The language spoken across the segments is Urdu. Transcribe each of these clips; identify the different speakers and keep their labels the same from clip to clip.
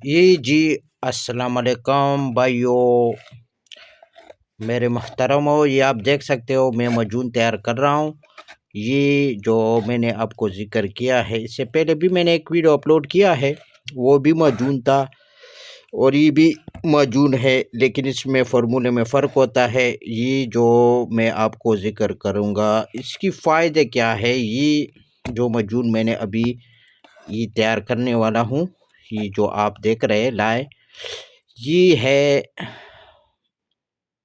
Speaker 1: جی السلام علیکم بھائیو، میرے محترم ہو، یہ آپ دیکھ سکتے ہو میں مجون تیار کر رہا ہوں۔ یہ جو میں نے آپ کو ذکر کیا ہے، اس سے پہلے بھی میں نے ایک ویڈیو اپلوڈ کیا ہے، وہ بھی مجون تھا اور یہ بھی مجون ہے، لیکن اس میں فارمولے میں فرق ہوتا ہے۔ یہ جو میں آپ کو ذکر کروں گا، اس کی فائدے کیا ہے، یہ جو مجون میں نے ابھی یہ تیار کرنے والا ہوں، یہ جو آپ دیکھ رہے لائے، یہ ہے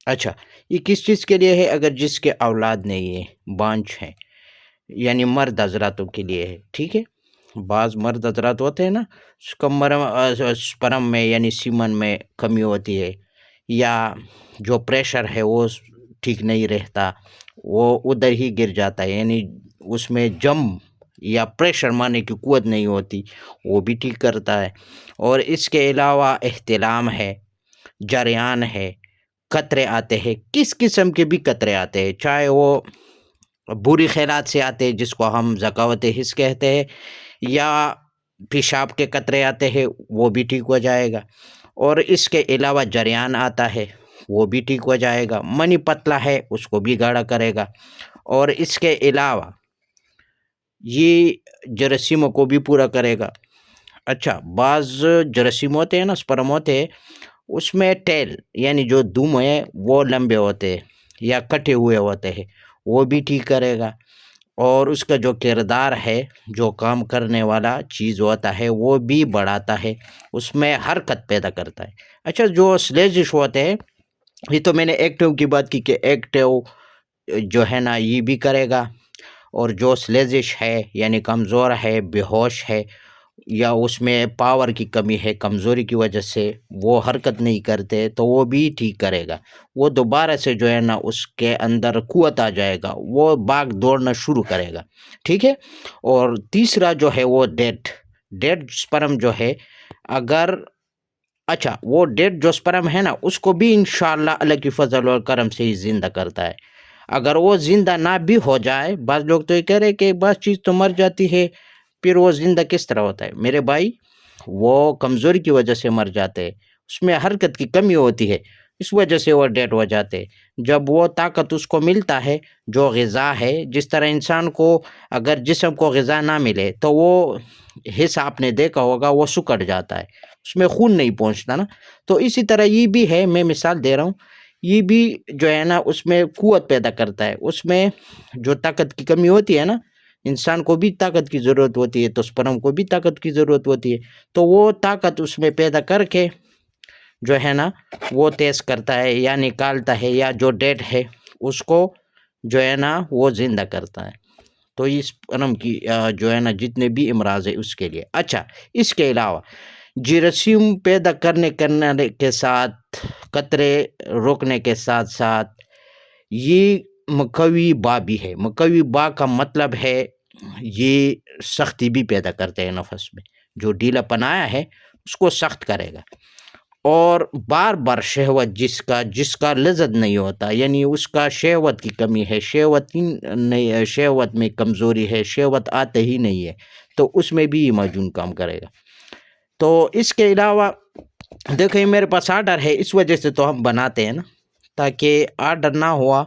Speaker 1: اچھا یہ کس چیز کے لیے ہے؟ اگر جس کے اولاد نہیں ہے، بانچ ہیں، یعنی مرد حضراتوں کے لیے ہے، ٹھیک ہے۔ بعض مرد حضرات ہوتے ہیں نا، سپرم میں یعنی سیمن میں کمی ہوتی ہے، یا جو پریشر ہے وہ ٹھیک نہیں رہتا، وہ ادھر ہی گر جاتا ہے، یعنی اس میں جم یا پریشر مارنے کی قوت نہیں ہوتی، وہ بھی ٹھیک کرتا ہے۔ اور اس کے علاوہ احتلام ہے، جریان ہے، قطرے آتے ہیں، کس قسم کے بھی قطرے آتے ہیں، چاہے وہ بری خیالات سے آتے ہیں جس کو ہم ذکاوت حس کہتے ہیں، یا پیشاب کے قطرے آتے ہیں، وہ بھی ٹھیک ہو جائے گا۔ اور اس کے علاوہ جریان آتا ہے، وہ بھی ٹھیک ہو جائے گا۔ منی پتلا ہے، اس کو بھی گاڑھا کرے گا۔ اور اس کے علاوہ یہ جراثیموں کو بھی پورا کرے گا۔ اچھا، بعض جراثیم ہوتے ہیں نا، سپرم ہوتے ہیں، اس میں ٹیل یعنی جو دم ہے وہ لمبے ہوتے ہیں یا کٹے ہوئے ہوتے ہیں، وہ بھی ٹھیک کرے گا۔ اور اس کا جو کردار ہے، جو کام کرنے والا چیز ہوتا ہے، وہ بھی بڑھاتا ہے، اس میں حرکت پیدا کرتا ہے۔ اچھا، جو سلیزش ہوتے ہیں، یہ تو میں نے ایکٹیو کی بات کی کہ ایکٹیو جو ہے نا یہ بھی کرے گا، اور جو سلیزش ہے یعنی کمزور ہے، بے ہوش ہے، یا اس میں پاور کی کمی ہے، کمزوری کی وجہ سے وہ حرکت نہیں کرتے، تو وہ بھی ٹھیک کرے گا۔ وہ دوبارہ سے جو ہے نا اس کے اندر قوت آ جائے گا، وہ بھاگ دوڑنا شروع کرے گا، ٹھیک ہے۔ اور تیسرا جو ہے وہ ڈیڈ سپرم جو ہے، اگر اچھا وہ ڈیڈ جو سپرم ہے نا، اس کو بھی انشاءاللہ اللہ کی فضل و کرم سے ہی زندہ کرتا ہے۔ اگر وہ زندہ نہ بھی ہو جائے، بعض لوگ تو یہ کہہ رہے کہ بعض چیز تو مر جاتی ہے، پھر وہ زندہ کس طرح ہوتا ہے؟ میرے بھائی، وہ کمزوری کی وجہ سے مر جاتے ہیں، اس میں حرکت کی کمی ہوتی ہے، اس وجہ سے وہ ڈیڈ ہو جاتے ہیں۔ جب وہ طاقت اس کو ملتا ہے، جو غذا ہے، جس طرح انسان کو اگر جسم کو غذا نہ ملے تو وہ حصہ آپ نے دیکھا ہوگا وہ سکڑ جاتا ہے، اس میں خون نہیں پہنچتا نا، تو اسی طرح یہ بھی ہے، میں مثال دے رہا ہوں، یہ بھی جو ہے نا اس میں قوت پیدا کرتا ہے۔ اس میں جو طاقت کی کمی ہوتی ہے نا، انسان کو بھی طاقت کی ضرورت ہوتی ہے، تو سپرم کو بھی طاقت کی ضرورت ہوتی ہے، تو وہ طاقت اس میں پیدا کر کے جو ہے نا وہ تیز کرتا ہے یا نکالتا ہے، یا جو ڈیڈ ہے اس کو جو ہے نا وہ زندہ کرتا ہے۔ تو اس سپرم کی جو ہے نا جتنے بھی امراض ہے اس کے لیے۔ اچھا، اس کے علاوہ جراثیم پیدا کرنے کے ساتھ، قطرے روکنے کے ساتھ ساتھ، یہ مقوی با بھی ہے۔ مقوی با کا مطلب ہے یہ سختی بھی پیدا کرتے ہیں نفس میں، جو ڈھیلا پن آیا ہے اس کو سخت کرے گا۔ اور بار بار شہوت جس کا لذت نہیں ہوتا، یعنی اس کا شہوت کی کمی ہے، شہوت میں کمزوری ہے، شہوت آتے ہی نہیں ہے، تو اس میں بھی یہ مجون کام کرے گا۔ تو اس کے علاوہ دیکھیں، میرے پاس آرڈر ہے، اس وجہ سے تو ہم بناتے ہیں نا، تاکہ آرڈر نہ ہوا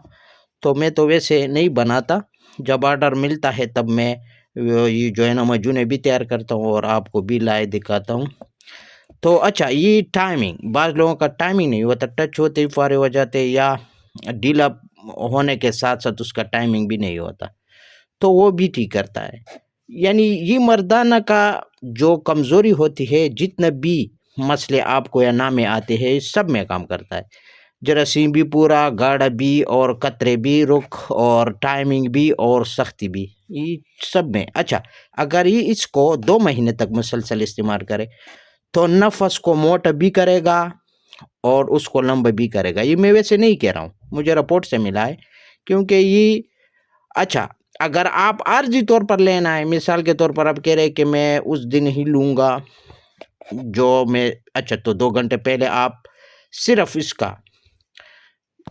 Speaker 1: تو میں تو ویسے نہیں بناتا، جب آرڈر ملتا ہے تب میں یہ جو ہے نا مجونے بھی تیار کرتا ہوں اور آپ کو بھی لائے دکھاتا ہوں۔ تو اچھا، یہ ٹائمنگ، بعض لوگوں کا ٹائمنگ نہیں ہوتا، ٹچ ہوتے ہی فارغ ہو جاتے، یا ڈھیلا ہونے کے ساتھ ساتھ اس کا ٹائمنگ بھی نہیں ہوتا، تو وہ بھی ٹھیک کرتا ہے۔ یعنی یہ مردانہ کا جو کمزوری ہوتی ہے، جتنے بھی مسئلے آپ کو یا نامے آتے ہیں، سب میں کام کرتا ہے۔ جراثیم بھی پورا، گاڑھا بھی، اور قطرے بھی، رخ اور ٹائمنگ بھی، اور سختی بھی، یہ سب میں۔ اچھا، اگر یہ اس کو 2 مہینے تک مسلسل استعمال کرے تو نفس کو موٹا بھی کرے گا اور اس کو لمبا بھی کرے گا۔ یہ میں ویسے نہیں کہہ رہا ہوں، مجھے رپورٹ سے ملا ہے، کیونکہ یہ اچھا اگر آپ عارضی طور پر لینا ہے، مثال کے طور پر آپ کہہ رہے کہ میں اس دن ہی لوں گا جو میں، اچھا تو 2 گھنٹے پہلے آپ صرف اس کا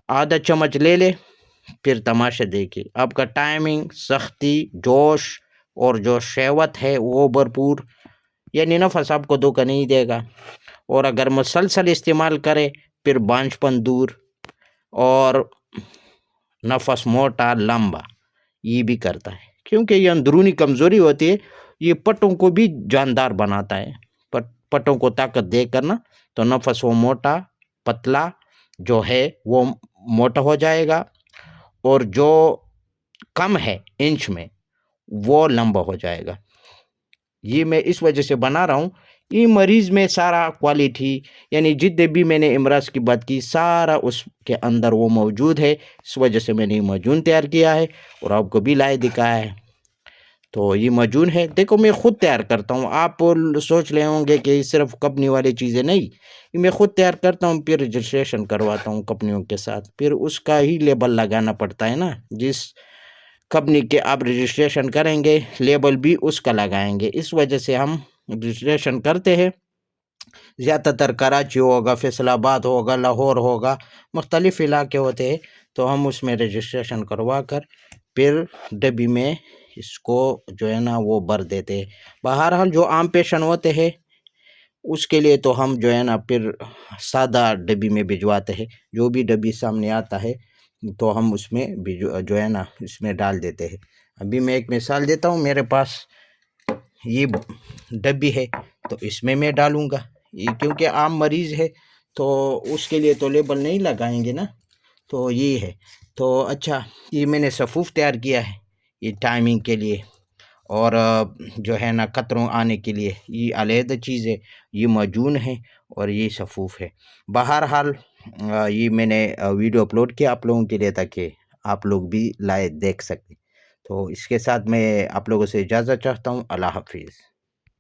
Speaker 1: آدھا چمچ لے لے، پھر تماشا دیکھیے، آپ کا ٹائمنگ، سختی، جوش اور جو شہوت ہے وہ بھرپور، یعنی نفس آپ کو دھوکہ نہیں دے گا۔ اور اگر مسلسل استعمال کرے پھر بانجھ پن دور اور نفس موٹا لمبا یہ بھی کرتا ہے، کیونکہ یہ اندرونی کمزوری ہوتی ہے، یہ پٹوں کو بھی جاندار بناتا ہے، پٹوں کو طاقت دے کر نا، تو نفس وہ موٹا پتلا جو ہے وہ موٹا ہو جائے گا، اور جو کم ہے انچ میں وہ لمبا ہو جائے گا۔ یہ میں اس وجہ سے بنا رہا ہوں، یہ مریض میں سارا کوالٹی، یعنی جتنے بھی میں نے امراض کی بات کی سارا اس کے اندر وہ موجود ہے، اس وجہ سے میں نے یہ مجون تیار کیا ہے اور آپ کو بھی لائے دکھایا ہے۔ تو یہ مجون ہے، دیکھو میں خود تیار کرتا ہوں، آپ سوچ رہے ہوں گے کہ صرف کمپنی والی چیزیں نہیں، یہ میں خود تیار کرتا ہوں، پھر رجسٹریشن کرواتا ہوں کمپنیوں کے ساتھ، پھر اس کا ہی لیبل لگانا پڑتا ہے نا، جس کمپنی کے آپ رجسٹریشن کریں گے لیبل بھی اس کا لگائیں گے، اس وجہ سے ہم رجسٹریشن کرتے ہیں۔ زیادہ تر کراچی ہوگا، فیصل آباد ہوگا، لاہور ہوگا، مختلف علاقے ہوتے ہیں، تو ہم اس میں رجسٹریشن کروا کر پھر ڈبی میں اس کو جو ہے نا وہ بھر دیتے ہیں۔ بہرحال جو عام پیشنٹ ہوتے ہیں اس کے لیے تو ہم جو ہے نا پھر سادہ ڈبی میں بھجواتے ہیں، جو بھی ڈبی سامنے آتا ہے تو ہم اس میں جو ہے نا اس میں ڈال دیتے ہیں۔ ابھی میں ایک مثال دیتا ہوں، میرے پاس یہ ڈبی ہے تو اس میں ڈالوں گا، یہ کیونکہ عام مریض ہے تو اس کے لیے تو لیبل نہیں لگائیں گے نا، تو یہ ہے۔ تو اچھا، یہ میں نے صفوف تیار کیا ہے یہ ٹائمنگ کے لیے، اور جو ہے نا قطروں آنے کے لیے یہ علیحدہ چیز ہے، یہ مجون ہے اور یہ صفوف ہے۔ بہرحال یہ میں نے ویڈیو اپلوڈ کیا آپ لوگوں کے لیے تاکہ آپ لوگ بھی لائے دیکھ سکیں۔ تو اس کے ساتھ میں آپ لوگوں سے اجازت چاہتا ہوں، اللہ حافظ۔